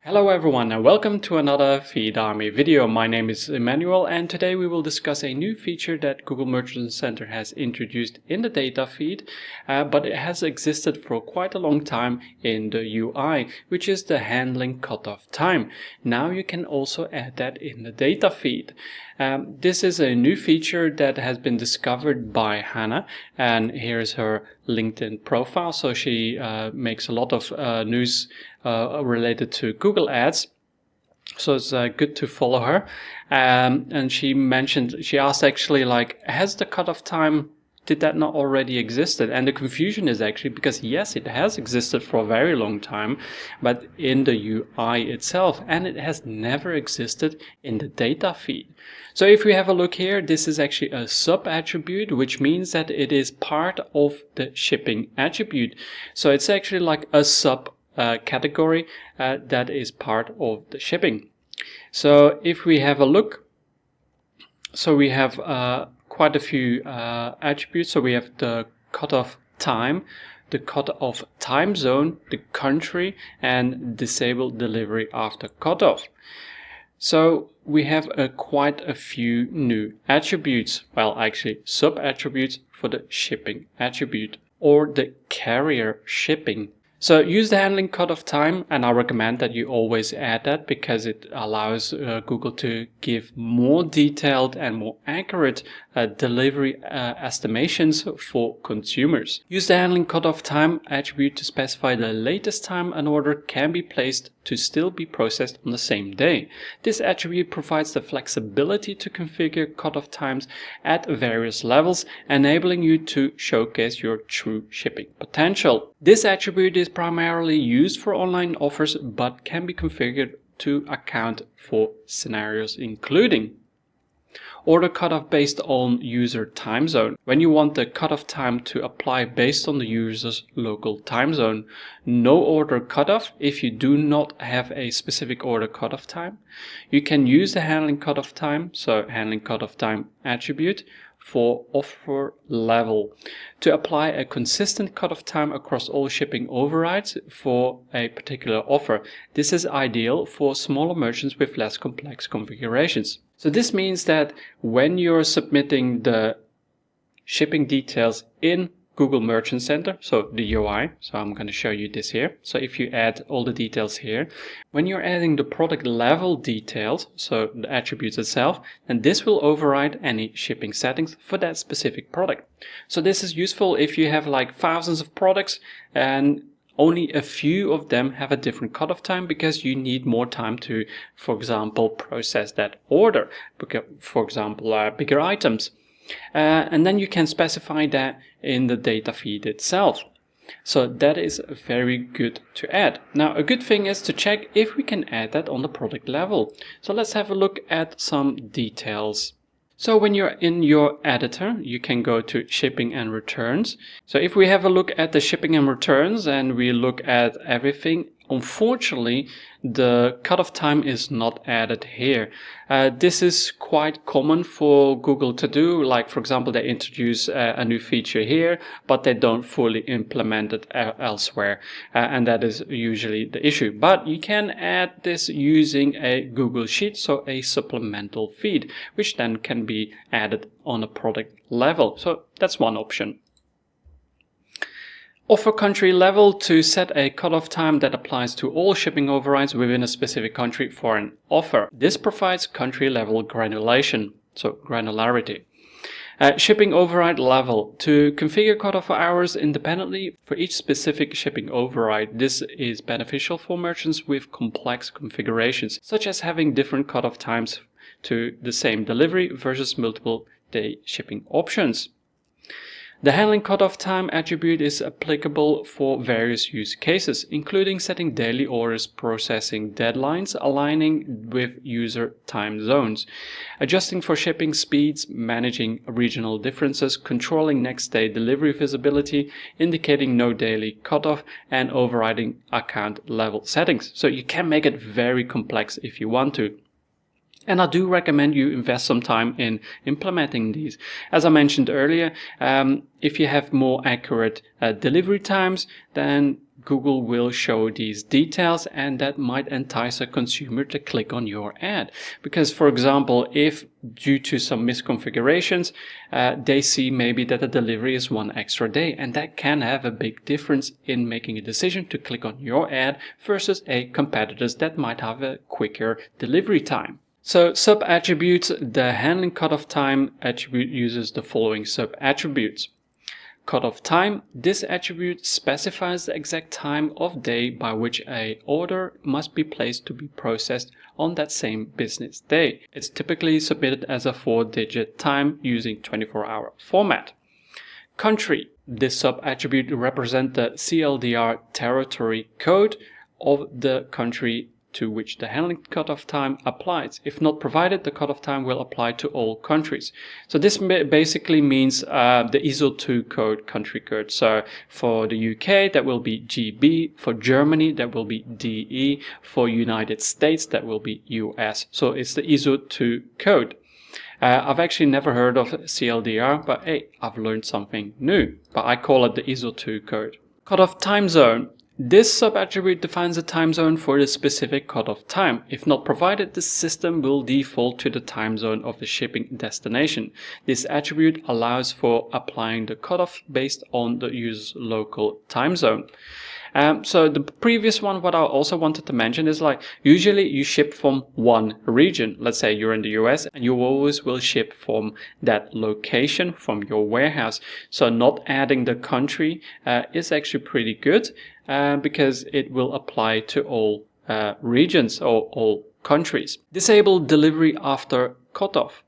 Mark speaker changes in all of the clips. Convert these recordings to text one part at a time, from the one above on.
Speaker 1: Hello everyone and welcome to another Feed Army video. My name is Emmanuel and today we will discuss a new feature that Google Merchant Center has introduced in the data feed, but it has existed for quite a long time in the UI, which is the handling cutoff time. Now you can also add that in the data feed. This is a new feature that has been discovered by Hannah, and here's her LinkedIn profile. So she makes a lot of news related to Google Ads. So it's good to follow her. And she asked actually, like, has the cutoff time, did that not already existed? And the confusion is actually because yes, it has existed for a very long time, but in the UI itself, and it has never existed in the data feed. So if we have a look here, this is actually a sub attribute, which means that it is part of the shipping attribute. So it's actually like a sub category that is part of the shipping. So if we have a look, so we have quite a few attributes. So we have the cutoff time, the cutoff time zone, the country, and disable delivery after cutoff. So we have quite a few new attributes, well actually sub-attributes for the shipping attribute or the carrier shipping. So use the handling cutoff time, and I recommend that you always add that because it allows Google to give more detailed and more accurate delivery estimations for consumers. Use the handling cutoff time attribute to specify the latest time an order can be placed to still be processed on the same day. This attribute provides the flexibility to configure cutoff times at various levels, enabling you to showcase your true shipping potential. This attribute is primarily used for online offers, but can be configured to account for scenarios including order cutoff based on user time zone. When you want the cutoff time to apply based on the user's local time zone. No order cutoff if you do not have a specific order cutoff time. You can use the handling cutoff time, so handling cutoff time attribute, for offer level to apply a consistent cutoff time across all shipping overrides for a particular offer. This is ideal for smaller merchants with less complex configurations. So this means that when you're submitting the shipping details in Google Merchant Center, so the UI, so I'm going to show you this here. So if you add all the details here, when you're adding the product level details, so the attributes itself, then this will override any shipping settings for that specific product. So this is useful if you have like thousands of products and only a few of them have a different cutoff time because you need more time to, for example, process that order, for example, bigger items. And then you can specify that in the data feed itself. So that is very good to add. Now, a good thing is to check if we can add that on the product level. So let's have a look at some details. So when you're in your editor, you can go to shipping and returns. So if we have a look at the shipping and returns and we look at everything, unfortunately, the cutoff time is not added here. This is quite common for Google to do. Like, for example, they introduce a new feature here, but they don't fully implement it elsewhere. And that is usually the issue. But you can add this using a Google Sheet, so a supplemental feed, which then can be added on a product level. So that's one option. Offer country level to set a cutoff time that applies to all shipping overrides within a specific country for an offer. This provides country level granulation, so granularity. Shipping override level to configure cutoff hours independently for each specific shipping override. This is beneficial for merchants with complex configurations, such as having different cutoff times to the same delivery versus multiple day shipping options. The handling cutoff time attribute is applicable for various use cases, including setting daily orders, processing deadlines, aligning with user time zones, adjusting for shipping speeds, managing regional differences, controlling next day delivery visibility, indicating no daily cutoff, and overriding account level settings. So you can make it very complex if you want to. And I do recommend you invest some time in implementing these. As I mentioned earlier, if you have more accurate delivery times, then Google will show these details, and that might entice a consumer to click on your ad. Because, for example, if due to some misconfigurations, they see maybe that the delivery is 1 extra day, and that can have a big difference in making a decision to click on your ad versus a competitor's that might have a quicker delivery time. So sub-attributes, the handling cutoff time attribute uses the following sub-attributes. Cutoff time, this attribute specifies the exact time of day by which a order must be placed to be processed on that same business day. It's typically submitted as a 4-digit time using 24-hour format. Country, this sub-attribute represents the CLDR territory code of the country to which the handling cutoff time applies. If not provided, the cutoff time will apply to all countries. So this basically means the ISO2 code, country code. So for the UK, that will be GB. For Germany, that will be DE. For United States, that will be US. So it's the ISO2 code. I've actually never heard of CLDR, but hey, I've learned something new. But I call it the ISO2 code. Cutoff time zone. This sub-attribute defines a time zone for the specific cutoff time. If not provided, the system will default to the time zone of the shipping destination. This attribute allows for applying the cutoff based on the user's local time zone. So the previous one, what I also wanted to mention is like, usually you ship from one region. Let's say you're in the US and you always will ship from that location, from your warehouse. So not adding the country is actually pretty good because it will apply to all regions or all countries. Disable delivery after cutoff.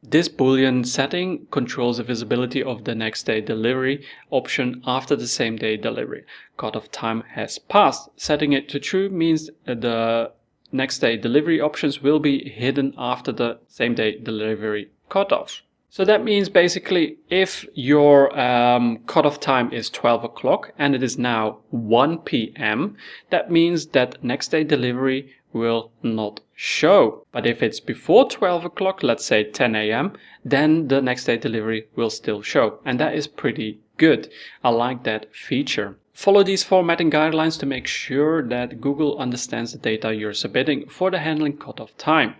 Speaker 1: This Boolean setting controls the visibility of the next day delivery option after the same day delivery. Cutoff time has passed. Setting it to true means the next day delivery options will be hidden after the same day delivery cutoff. So that means basically if your cutoff time is 12 o'clock and it is now 1 p.m., that means that next day delivery will not show. But if it's before 12 o'clock, let's say 10 a.m., then the next day delivery will still show. And that is pretty good. I like that feature. Follow these formatting guidelines to make sure that Google understands the data you're submitting for the handling cutoff time.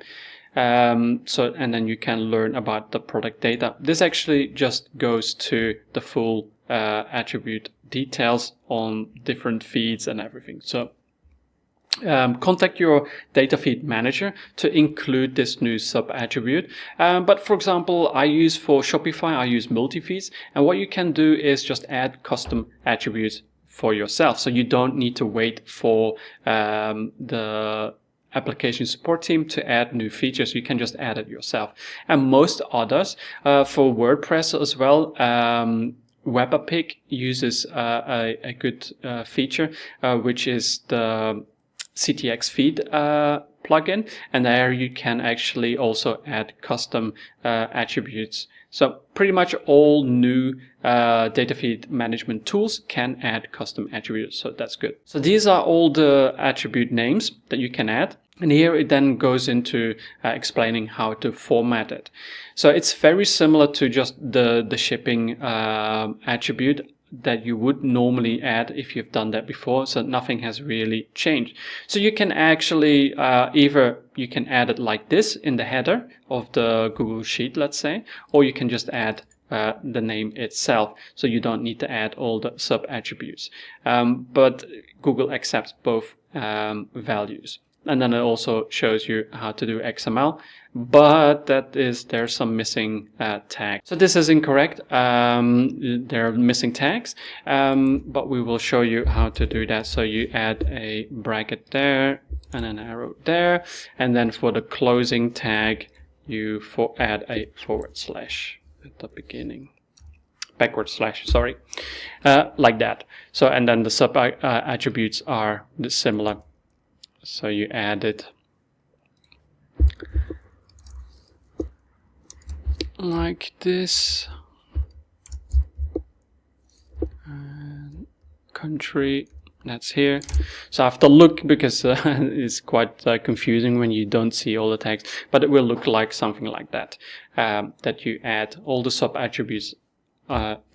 Speaker 1: And then you can learn about the product data. This actually just goes to the full attribute details on different feeds and everything. So contact your data feed manager to include this new sub attribute. But for example, I use for Shopify, I use MultiFeeds, and what you can do is just add custom attributes for yourself. So you don't need to wait for the application support team to add new features. You can just add it yourself. And most others, for WordPress as well, Webpack uses a good feature, which is the CTX Feed plugin, and there you can actually also add custom attributes. So pretty much all new data feed management tools can add custom attributes, so that's good. So these are all the attribute names that you can add. And here it then goes into explaining how to format it. So it's very similar to just the shipping attribute that you would normally add if you've done that before. So nothing has really changed. So you can actually either you can add it like this in the header of the Google Sheet, let's say, or you can just add the name itself. So you don't need to add all the sub attributes. But Google accepts both values. And then it also shows you how to do XML, but there's some missing tags. So this is incorrect. There are missing tags, but we will show you how to do that. So you add a bracket there and an arrow there, and then for the closing tag, you add a / at the beginning. / sorry, like that. So and then the sub attributes are similar. So you add it like this, and country, that's here. So I have to look because it's quite confusing when you don't see all the tags, but it will look like something like that, that you add all the sub attributes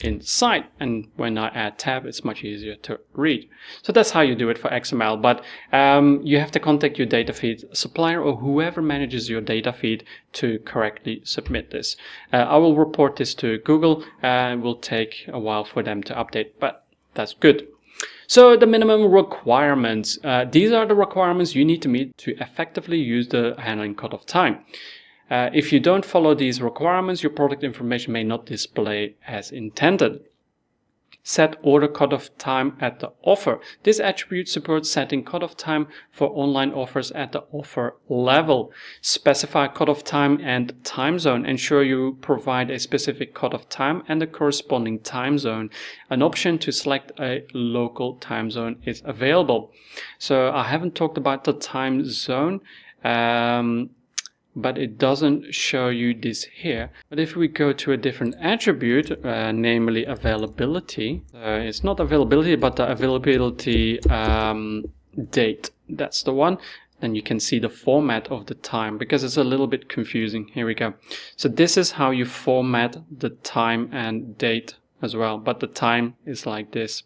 Speaker 1: inside, and when I add tab, it's much easier to read. So that's how you do it for XML, but you have to contact your data feed supplier or whoever manages your data feed to correctly submit this. I will report this to Google, and it will take a while for them to update, but that's good. So the minimum requirements, these are the requirements you need to meet to effectively use the handling cutoff time. If you don't follow these requirements, your product information may not display as intended. Set order cutoff time at the offer. This attribute supports setting cutoff time for online offers at the offer level. Specify cutoff time and time zone. Ensure you provide a specific cutoff time and the corresponding time zone. An option to select a local time zone is available. So I haven't talked about the time zone, but it doesn't show you this here. But if we go to a different attribute, namely availability, it's not availability, but the availability date, that's the one, then you can see the format of the time, because it's a little bit confusing. Here we go. So this is how you format the time and date as well, but the time is like this.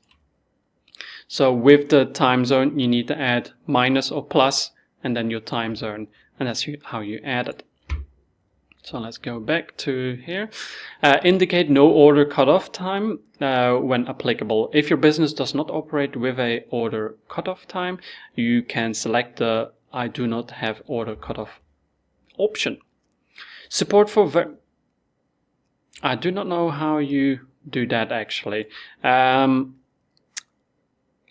Speaker 1: So with the time zone, you need to add minus or plus, and then your time zone. And that's how you add it. So let's go back to here. Indicate no order cutoff time when applicable. If your business does not operate with a order cutoff time, you can select the I do not have order cutoff option. Support for I do not know how you do that actually. I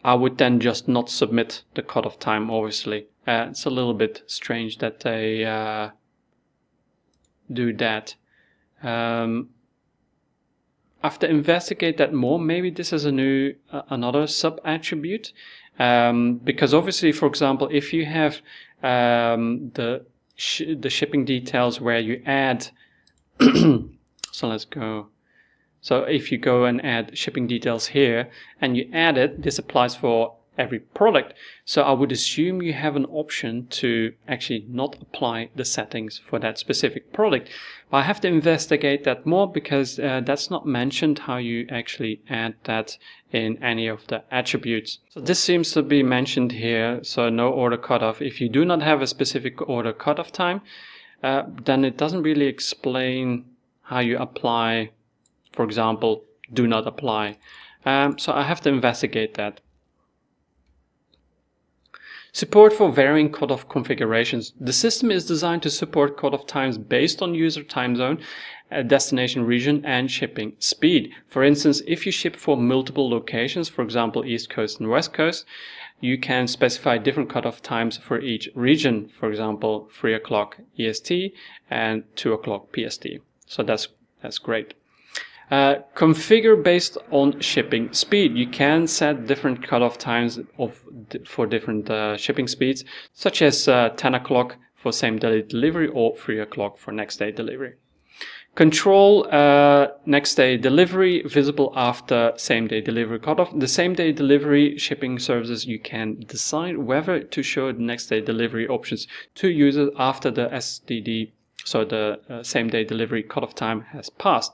Speaker 1: would then just not submit the cutoff time, obviously. It's a little bit strange that they do that. I have to investigate that more. Maybe this is another sub attribute, because obviously, for example, if you have the shipping details where you add, so let's go. So if you go and add shipping details here and you add it, this applies for every product. So I would assume you have an option to actually not apply the settings for that specific product. But I have to investigate that more, because that's not mentioned how you actually add that in any of the attributes. So this seems to be mentioned here. So no order cutoff. If you do not have a specific order cutoff time, then it doesn't really explain how you apply, for example, do not apply. So I have to investigate that. Support for varying cutoff configurations. The system is designed to support cutoff times based on user time zone, destination region, and shipping speed. For instance, if you ship for multiple locations, for example, East Coast and West Coast, you can specify different cutoff times for each region. For example, 3 o'clock EST and 2 o'clock PST. So that's great. Configure based on shipping speed. You can set different cutoff times for different shipping speeds, such as 10 o'clock for same day delivery or 3 o'clock for next day delivery. Control next day delivery visible after same day delivery cutoff. The same day delivery shipping services, you can decide whether to show the next day delivery options to users after the SDD, so the same day delivery cutoff time has passed.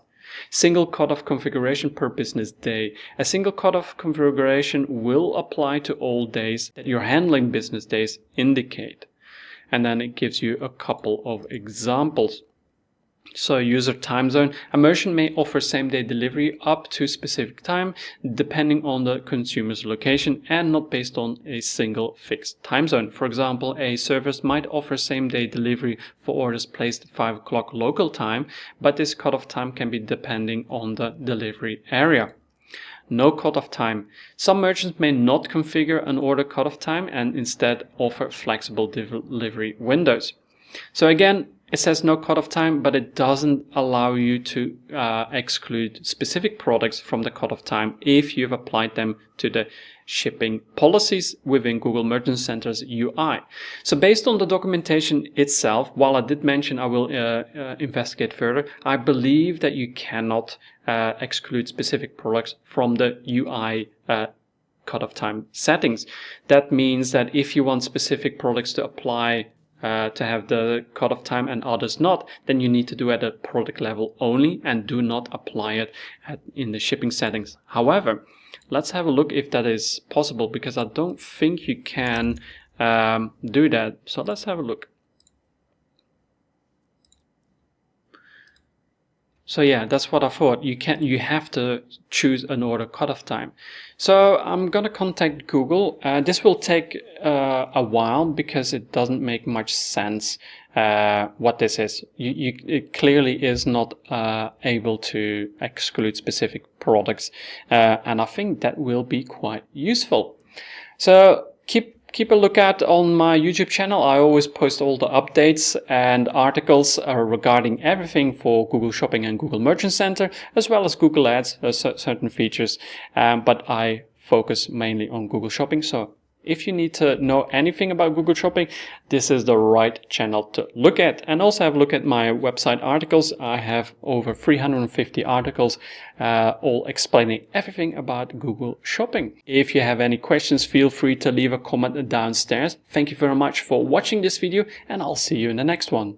Speaker 1: Single cutoff configuration per business day. A single cutoff configuration will apply to all days that your handling business days indicate. And then it gives you a couple of examples. So user time zone. A merchant may offer same-day delivery up to specific time depending on the consumer's location and not based on a single fixed time zone. For example, a service might offer same-day delivery for orders placed at 5 o'clock local time, but this cutoff time can be depending on the delivery area. No cutoff time. Some merchants may not configure an order cutoff time and instead offer flexible delivery windows. So again, it says no cutoff time, but it doesn't allow you to exclude specific products from the cutoff time if you've applied them to the shipping policies within Google Merchant Center's UI. So based on the documentation itself, while I did mention I will investigate further, I believe that you cannot exclude specific products from the UI cutoff time settings. That means that if you want specific products to apply to have the cutoff time and others not, then you need to do at a product level only and do not apply it in the shipping settings. However, let's have a look if that is possible, because I don't think you can do that. So let's have a look. So yeah, that's what I thought. You have to choose an order cutoff time. So I'm gonna contact Google. This will take a while because it doesn't make much sense what this is. It clearly is not able to exclude specific products, and I think that will be quite useful. So keep a lookout on my YouTube channel. I always post all the updates and articles regarding everything for Google Shopping and Google Merchant Center, as well as Google Ads, certain features. But I focus mainly on Google Shopping. So if you need to know anything about Google Shopping, this is the right channel to look at. And also have a look at my website articles. I have over 350 articles, all explaining everything about Google Shopping. If you have any questions, feel free to leave a comment downstairs. Thank you very much for watching this video, and I'll see you in the next one.